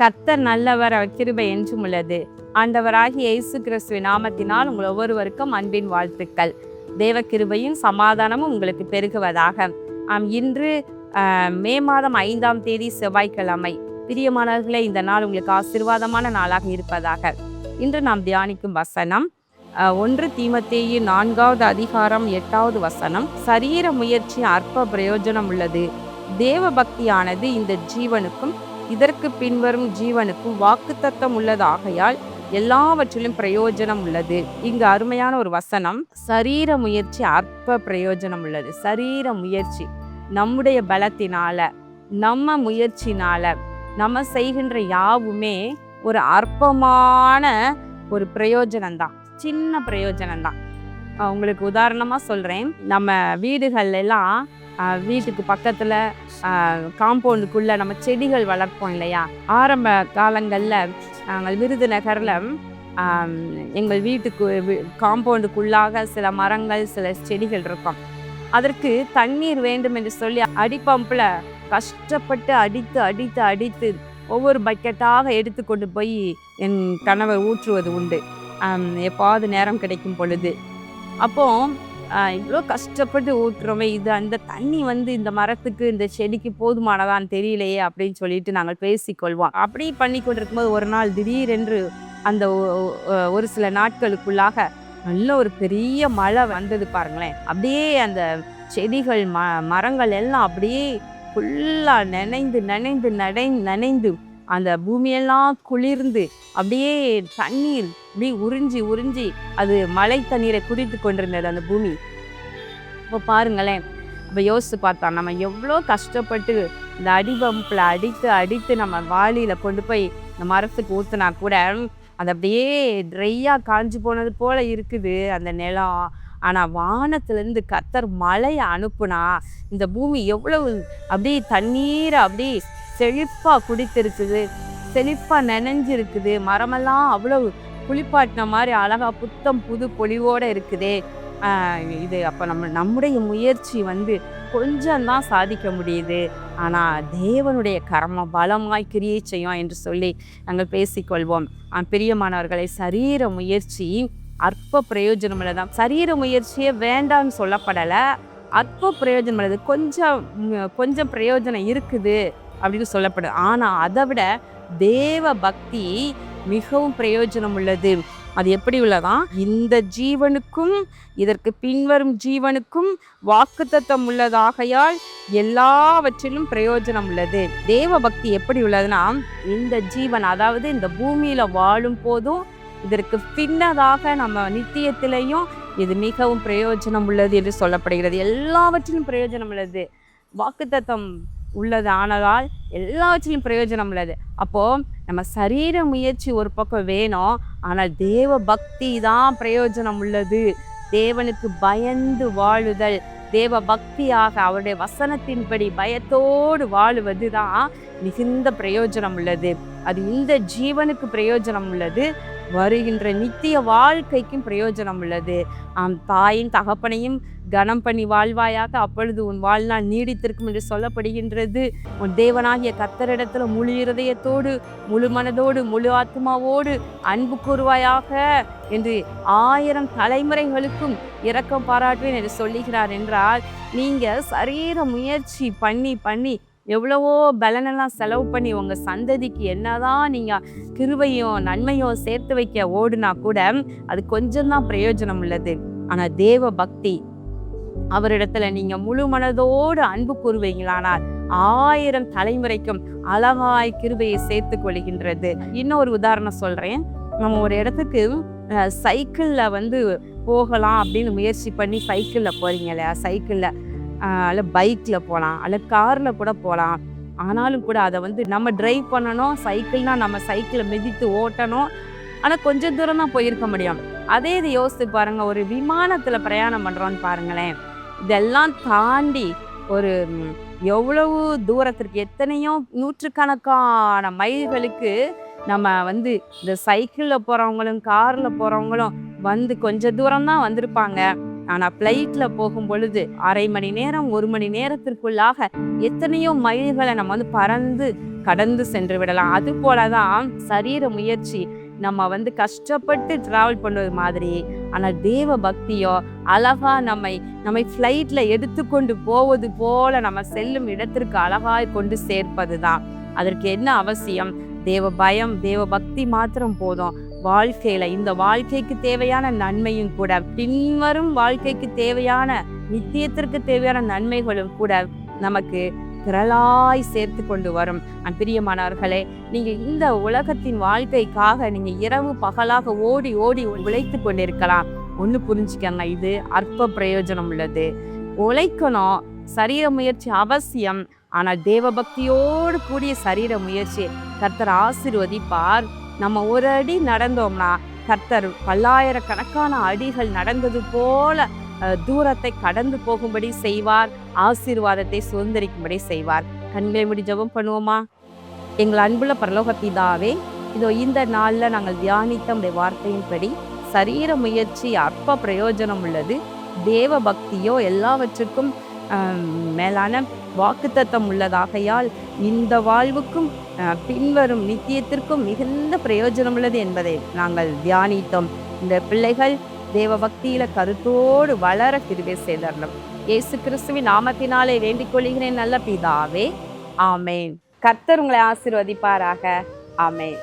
கர்த்தர் நல்லவர், அவர் கிருபை என்றும் உள்ளது. ஆண்டவராகிய இயேசு கிறிஸ்துவின் நாமத்தினால் உங்கள் ஒவ்வொருவருக்கும் அன்பின் வாழ்த்துக்கள். தேவ கிருபையும் சமாதானமும் உங்களுக்கு பெருகுவதாக. இன்று மே மாதம் 5ஆம் தேதி செவ்வாய்க்கிழமை. பிரியமானவர்களே, இந்த நாள் உங்களுக்கு ஆசீர்வாதமான நாளாக இருப்பதாக. இன்று நாம் தியானிக்கும் வசனம் 1 தீமோத்தேயு 4வது அதிகாரம் 8வது வசனம். சரீர முயற்சி அற்ப பிரயோஜனம் உள்ளது, தேவ பக்தியானது இந்த ஜீவனுக்கும் இதற்கு பின்வரும் ஜீவனுக்கும் வாக்குத்தத்தம் உள்ளதாகையால் எல்லாவற்றிலும் பிரயோஜனம் உள்ளது. இங்கு அருமையான ஒரு வசனம். சரீர முயற்சி அற்ப பிரயோஜனம் உள்ளது. சரீர முயற்சி நம்முடைய பலத்தினால, நம்ம முயற்சினால நம்ம செய்கின்ற யாவுமே ஒரு அற்பமான ஒரு பிரயோஜனம்தான், சின்ன பிரயோஜனம்தான். உங்களுக்கு உதாரணமா சொல்றேன். நம்ம வீடுகள்ல எல்லாம் வீட்டுக்கு பக்கத்துல காம்பவுண்டுக்குள்ள நம்ம செடிகள் வளர்ப்போம் இல்லையா? ஆரம்ப காலங்களில் நாங்கள் விருதுநகர்ல எங்கள் வீட்டுக்கு காம்பவுண்டுக்குள்ளாக சில மரங்கள், சில செடிகள் இருக்கும். அதற்கு தண்ணீர் வேண்டும் என்று சொல்லி அடிப்பம்பில் கஷ்டப்பட்டு அடித்து ஒவ்வொரு பக்கெட்டாக எடுத்து கொண்டு போய் என் கணவர் ஊற்றுவது உண்டு, எப்பாவது நேரம் கிடைக்கும் பொழுது. அப்போ இவ்வளோ கஷ்டப்பட்டு ஊற்றுறோமே, இது அந்த தண்ணி இந்த மரத்துக்கு, இந்த செடிக்கு போதுமானதான் தெரியலையே அப்படின்னு சொல்லிட்டு நாங்கள் பேசிக்கொள்வோம். அப்படி பண்ணி கொண்டிருக்கும்போது ஒரு நாள் திடீரென்று அந்த ஒரு சில நாட்களுக்குள்ளாக நல்ல ஒரு பெரிய மழை வந்தது பாருங்களேன். அப்படியே அந்த செடிகள் மரங்கள் எல்லாம் அப்படியே ஃபுல்லாக நனைந்து அந்த பூமியெல்லாம் குளிர்ந்து அப்படியே தண்ணீர் அப்படி உறிஞ்சி அது மழை தண்ணீரை குடித்து கொண்டிருந்தது அந்த பூமி. இப்போ பாருங்களேன், இப்போ யோசிச்சு பார்த்தா நம்ம எவ்வளோ கஷ்டப்பட்டு இந்த அடிபம்பில் அடித்து நம்ம வாளியில் கொண்டு போய் இந்த மரத்துக்கு ஊற்றினா கூட அது அப்படியே ட்ரையாக காஞ்சி போனது போல இருக்குது அந்த நிலம். ஆனால் வானத்திலேருந்து கர்த்தர் மழையை அனுப்புனா இந்த பூமி எவ்வளவு அப்படியே தண்ணீரை அப்படியே செழிப்பாக குடித்திருக்குது, செழிப்பாக நனைஞ்சிருக்குது. மரமெல்லாம் அவ்வளவு குளிப்பாட்டின மாதிரி அழகா புத்தம் புது பொலிவோடு இருக்குதே. இது அப்போ நம்முடைய முயற்சி கொஞ்சம் தான் சாதிக்க முடியுது, ஆனால் தேவனுடைய கர்ம பலமாய் கிரியை செய்யும் என்று சொல்லி நாங்கள் பேசிக்கொள்வோம். பிரியமானவர்களை, சரீர முயற்சி அற்ப பிரயோஜனம் உள்ளதான். சரீர முயற்சியே வேண்டான்னு சொல்லப்படலை, அற்ப பிரயோஜனம் உள்ளது. கொஞ்சம் பிரயோஜனம் இருக்குது அப்படின்னு சொல்லப்படுது. ஆனால் அதை விட தேவ பக்தி மிகவும் பிரயோஜனம் உள்ளது. அது எப்படி உள்ளதான்? இந்த ஜீவனுக்கும் இதற்கு பின்வரும் ஜீவனுக்கும் வாக்குத்தத்தம் உள்ளதாகையால் எல்லாவற்றிலும் பிரயோஜனம் உள்ளது. தேவ பக்தி எப்படி உள்ளதுன்னா, இந்த ஜீவன், அதாவது இந்த பூமியில வாழும் போதும் இதற்கு பின்னதாக நம்ம நித்தியத்திலையும் இது மிகவும் பிரயோஜனம் உள்ளது என்று சொல்லப்படுகிறது. எல்லாவற்றிலும் பிரயோஜனம் உள்ளது. வாக்குத்தத்தம் உள்ளது ஆனதால் எல்லாவற்றிலும் பிரயோஜனம் உள்ளது. அப்போ நம்ம சரீர முயற்சி ஒரு பக்கம் வேணும், ஆனால் தேவ பக்தி தான் பிரயோஜனம் உள்ளது. தேவனுக்கு பயந்து வாழுதல், தேவ பக்தியாக அவருடைய வசனத்தின்படி பயத்தோடு வாழுவது தான் மிகுந்த பிரயோஜனம் உள்ளது. அது இந்த ஜீவனுக்கு பிரயோஜனம் உள்ளது, வருகின்ற நித்திய வாழ்க்கைக்கும் பிரயோஜனம் உள்ளது. தாயின் தகப்பனையும் கனம் பண்ணி வாழ்வாயாக, அப்பொழுது உன் வாழ்நாள் நீடித்திருக்கும் என்று சொல்லப்படுகின்றது. உன் தேவனாகிய கர்த்தரிடத்துல முழு இருதயத்தோடு, முழு மனதோடு, முழு ஆத்மாவோடு அன்பு கூறுவாயாக என்று 1000 தலைமுறைகளுக்கும் இரக்கம் பாராட்டுவேன் என்று சொல்லுகிறார். என்றால் நீங்க சரீர முயற்சி பண்ணி எவ்வளவோ பலனெல்லாம் செலவு பண்ணி உங்கள் சந்ததிக்கு என்னதான் நீங்கள் கிருபையும் நன்மையும் சேர்த்து வைக்க ஓடுனா கூட அது கொஞ்சம்தான் பிரயோஜனம் உள்ளது. ஆனால் தேவ பக்தி, அவரிடத்துல நீங்கள் முழு மனதோடு அன்பு கூறுவீங்களானால் 1000 தலைமுறைக்கும் அழகாய் கிருபையை சேர்த்து கொள்கின்றது. இன்னொரு உதாரணம் சொல்கிறேன். நம்ம ஒரு இடத்துக்கு சைக்கிளில் போகலாம் அப்படின்னு முயற்சி பண்ணி சைக்கிளில் போகிறீங்க இல்லையா? சைக்கிளில் அல்ல பைக்கில் போகலாம், அல்ல காரில் கூட போகலாம். ஆனாலும் கூட அதை நம்ம டிரைவ் பண்ணணும். சைக்கிள்னால் நம்ம சைக்கிளை மிதித்து ஓட்டணும். ஆனால் கொஞ்சம் தூரம் தான் போயிருக்க முடியும். அதே இது யோசித்து பாருங்கள், ஒரு விமானத்தில் பிரயாணம் பண்ணுறோன்னு பாருங்களேன். இதெல்லாம் தாண்டி ஒரு எவ்வளவு தூரத்திற்கு, எத்தனையோ நூற்றுக்கணக்கான மைல்களுக்கு நம்ம இந்த சைக்கிளில் போகிறவங்களும் காரில் போகிறவங்களும் கொஞ்சம் தூரம் தான் வந்திருப்பாங்க. ஆனால் ஃப்ளைட்டில் போகும் பொழுது 1/2 மணி நேரம் 1 மணி நேரத்திற்குள்ளாக எத்தனையோ மைல்களை நம்ம பறந்து கடந்து சென்று விடலாம். அது போலதான் சரீர முயற்சி நம்ம கஷ்டப்பட்டு டிராவல் பண்ணுவது மாதிரி, ஆனால் தேவ பக்தியோ அழகா நம்மை ஃப்ளைட்ல எடுத்துக்கொண்டு போவது போல நம்ம செல்லும் இடத்திற்கு அழகாய் கொண்டு சேர்ப்பது தான். அதற்கு என்ன அவசியம்? தேவ பயம், தேவ பக்தி மாத்திரம் போதும். வாழ்க்கையில இந்த வாழ்க்கைக்கு தேவையான நன்மையும் கூட, பின்வரும் வாழ்க்கைக்கு தேவையான நித்தியத்திற்கு தேவையான நன்மைகளும் கூட நமக்கு திரளாய் சேர்த்து கொண்டு வரும். பிரியமானவர்களே, நீங்க இந்த உலகத்தின் வாழ்க்கைக்காக நீங்க இரவு பகலாக ஓடி ஓடி உழைத்து கொண்டிருக்கலாம். ஒண்ணு புரிஞ்சுக்கங்க, இது அற்ப பிரயோஜனம் உள்ளது. உழைக்கணும், சரீர முயற்சி அவசியம். ஆனால் தேவ பக்தியோடு கூடிய சரீர முயற்சி கர்த்தர் ஆசீர்வதிப்பார். நம்ம ஒரு அடி நடந்தோம்னா கர்த்தர் பல்லாயிரக்கணக்கான அடிகள் நடந்தது போல தூரத்தை கடந்து போகும்படி செய்வார். ஆசீர்வாதத்தை சுதந்திரிக்கும்படி செய்வார். கண்களை மூடி ஜெபம் பண்ணுவோமா? எங்கள் அன்புள்ள பரலோக பிதாவே, இதோ இந்த நாள்ல நாங்கள் தியானித்த உடைய வார்த்தையின்படி சரீர முயற்சி அற்ப பிரயோஜனம் உள்ளது, தேவ பக்தியோ எல்லாவற்றுக்கும் மேலான வாக்குத்தத்தம் உள்ளதாகையால் இந்த வாழ்வுக்கும் பின்வரும் நித்தியத்திற்கும் மிகுந்த பிரயோஜனம் உள்ளது என்பதை நாங்கள் தியானித்தோம். இந்த பிள்ளைகள் தேவ பக்தியில கருத்தோடு வளர கிருபை செய்தரணும். இயேசு கிறிஸ்துவின் நாமத்தினாலே வேண்டிக் கொள்கிறேன் நல்ல பிதாவே, ஆமேன். கர்த்தர் உங்களை ஆசீர்வதிப்பாராக. ஆமேன்.